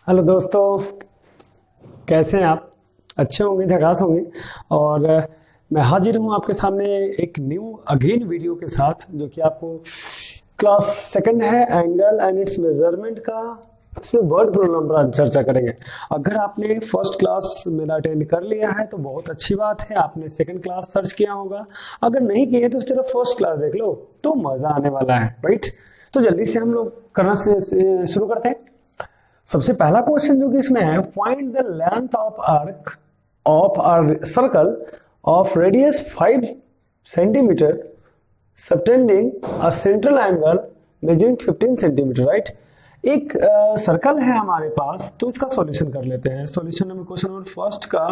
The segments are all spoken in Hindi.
हेलो दोस्तों, कैसे हैं आप? अच्छे होंगे, झकास होंगे। और मैं हाजिर हूं आपके सामने एक न्यू अगेन वीडियो के साथ, जो कि आपको क्लास सेकंड है, एंगल एंड इट्स मेजरमेंट का। इसमें वर्ड प्रॉब्लम पर चर्चा करेंगे। अगर आपने फर्स्ट क्लास मेरा अटेंड कर लिया है तो बहुत अच्छी बात है, आपने सेकंड क्लास सर्च किया होगा। अगर नहीं किए तो सिर्फ फर्स्ट क्लास देख लो, तो मजा आने वाला है, राइट? तो जल्दी से हम लोग करना शुरू करते हैं। सबसे पहला क्वेश्चन जो कि इसमें है, find the length of arc circle of radius 5 centimetre subtending a central angle measuring 15 centimetre, right? एक सर्कल है हमारे पास, तो इसका सॉल्यूशन कर लेते हैं। Solution number question number first का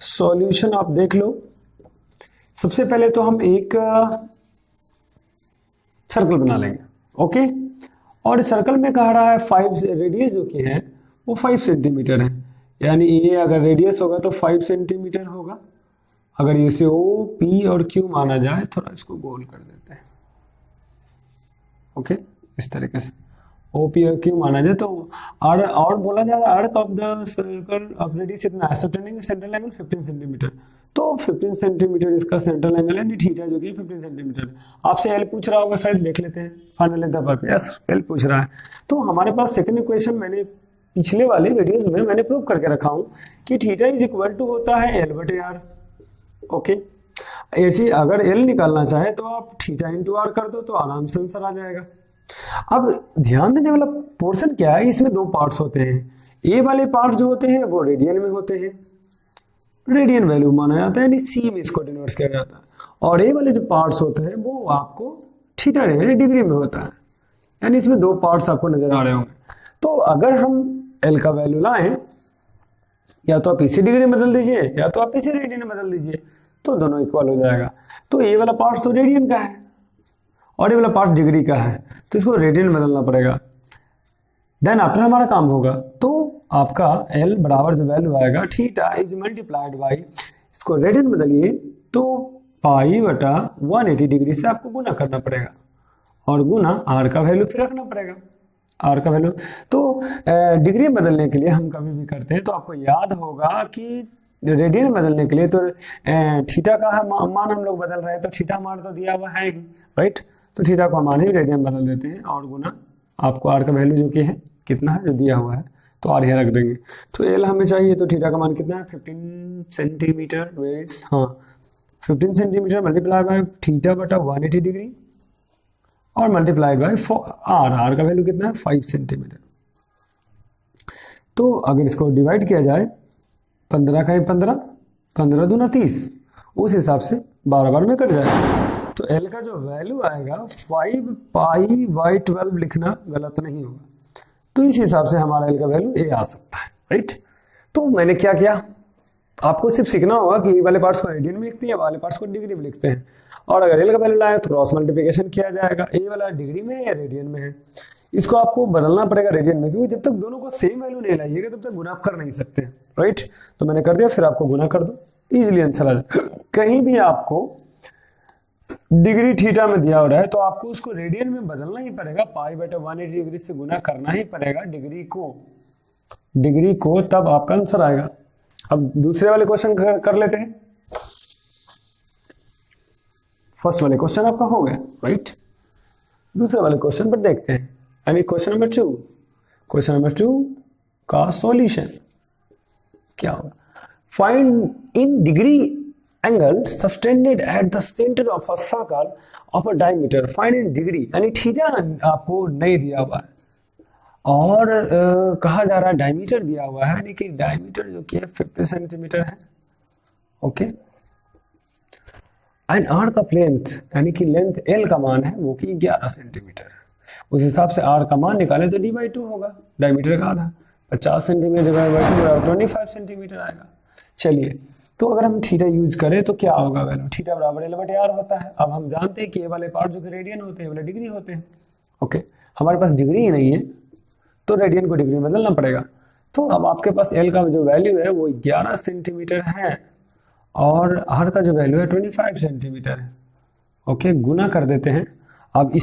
सॉल्यूशन आप देख लो। सबसे पहले तो हम एक सर्कल बना लेंगे, ओके। और सर्कल में कह रहा है 5 रेडियस जो कि है वो 5 सेंटीमीटर है, यानी ये अगर रेडियस होगा तो 5 सेंटीमीटर होगा। अगर इसे ओ पी और क्यू माना जाए, थोड़ा इसको गोल कर देते हैं, ओके। इस तरीके से ओ पी और क्यू माना जाए तो और बोला जा रहा है arc of the circle of radius इतना है, सबटेंडिंग सेंट्रल एंगल 15 सेंटीमीटर। तो 15 सेंटीमीटर इसका सेंट्रल एंगल है, थीटा जो कि 15 सेंटीमीटर। आपसे एल पूछ रहा होगा, शायद देख लेते हैं। फाइनल दफा यस, एल पूछ रहा है। तो हमारे पास सेकंड इक्वेशन मैंने पिछले वाले वीडियोस में मैंने प्रूव करके रखा हूं कि थीटा इज इक्वल टू होता है एल बटे आर, ओके। ऐसे अगर एल निकालना चाहे तो आप थीटा इंटू आर कर दो, तो आराम से आंसर आ जाएगा। अब ध्यान देने वाला पोर्शन क्या है, इसमें दो पार्ट्स होते हैं। ए वाले पार्ट जो होते हैं वो रेडियन में होते हैं, रेडियन वैल्यू माना जाता है, यानी सी में इसको डिनोट किया जाता है। और ए वाले जो पार्ट्स होते हैं वो आपको थीटा डिग्री में होता है, यानी इसमें दो पार्ट्स आपको नजर आ रहे होंगे। तो अगर हम एल का वैल्यू लाएं, या तो आप इसी डिग्री में बदल दीजिए या तो आप इसी रेडियन में बदल दीजिए, तो दोनों इक्वल हो जाएगा। तो ए वाला पार्ट तो रेडियन का है और ये वाला पार्ट डिग्री का है, तो इसको रेडियन में बदलना पड़ेगा। देन आफ्टर हमारा काम होगा, तो आपका L बराबर जो वैल्यू आएगा, थीटा इज मल्टीप्लाइड बाई, इसको रेडियन बदलिए तो पाई बटा 180 डिग्री से आपको गुना करना पड़ेगा, और गुना R का वैल्यू फिर रखना पड़ेगा, R का वैल्यू। तो डिग्री बदलने के लिए हम कभी भी करते हैं तो आपको याद होगा कि रेडियन बदलने के लिए तो थीटा का मान हम लोग बदल रहे हैं, तो थीटा मान तो दिया हुआ है ही, राइट? तो थीटा को मान ही रेडियन बदल देते हैं, और गुना आपको आर का वैल्यू जो कि है कितना है जो दिया हुआ है, तो आर यहाँ रख देंगे। तो एल हमें चाहिए, तो थीटा का मान कितना है 15 सेंटीमीटर, हाँ 15 सेंटीमीटर मल्टीप्लाई बाय थीटा बटा 180 डिग्री और मल्टीप्लाई बाय आर का वैल्यू कितना है 5 सेंटीमीटर। तो अगर इसको डिवाइड किया जाए, 15 का 15, 15 दूना 30, उस हिसाब से 12 बार में कट जाएगा। तो L का जो वैल्यू आएगा 5 पाई बाई 12 लिखना गलत नहीं होगा, तो इस हिसाब से हमारा L का वैल्यू ए आ सकता है, राइट? तो मैंने क्या किया, आपको सिर्फ सीखना होगा कि ए वाले पार्ट्स को रेडियन में लिखते हैं, वाले पार्ट्स को डिग्री में लिखते हैं। और अगर L का वैल्यू लाए तो क्रॉस मल्टीप्लिकेशन किया जाएगा, ए वाला डिग्री में है या रेडियन में है, इसको आपको बदलना पड़ेगा रेडियन में, क्योंकि जब तक दोनों को सेम वैल्यू नहीं लाइएगा तब तक गुना कर नहीं सकते, राइट? तो मैंने कर दिया, फिर आपको गुना कर दो, इजिली आंसर आ जाए। कहीं भी आपको डिग्री थीटा में दिया हो रहा है तो आपको उसको रेडियन में बदलना ही पड़ेगा, पाई बटा 180 डिग्री से गुना करना ही पड़ेगा डिग्री को, तब आपका आंसर आएगा। अब दूसरे वाले क्वेश्चन कर लेते हैं। फर्स्ट वाले क्वेश्चन आपका हो गया, राइट? दूसरे वाले क्वेश्चन पर देखते हैं, यानी क्वेश्चन नंबर 2। क्वेश्चन नंबर 2 का सॉल्यूशन क्या होगा? Find in degree angle subtended at the centre of a circle of a diameter, find in degree, यानी थीटा आपको नहीं दिया हुआ है और कहा जा रहा है डायमीटर दिया हुआ है, यानी कि डायमीटर जो कि 50 सेंटीमीटर है, okay. And arc of length, यानी कि लेंथ L का मान है वो कि 11 सेंटीमीटर है। उस हिसाब से R का मान निकाले तो d/2 होगा, डायमीटर का आधा, 50 सेंटीमीटर / 2 25 सेंटीमीटर आएगा। चलिए, तो अगर हम थीटा यूज करें तो क्या होगा वैल्यू, थीटा बराबर L बटे R होता है। अब हम जानते हैं कि ये वाले पार्ट जो कि रेडियन होते हैं, वाले डिग्री होते हैं, ओके। हमारे पास डिग्री ही नहीं है तो रेडियन को डिग्री में बदलना पड़ेगा। तो अब आपके पास L का जो वैल्यू है वो 11 सेंटीमीटर है और R का जो वैल्यू है 25 सेंटीमीटर है, ओके। गुना कर देते हैं। अब इस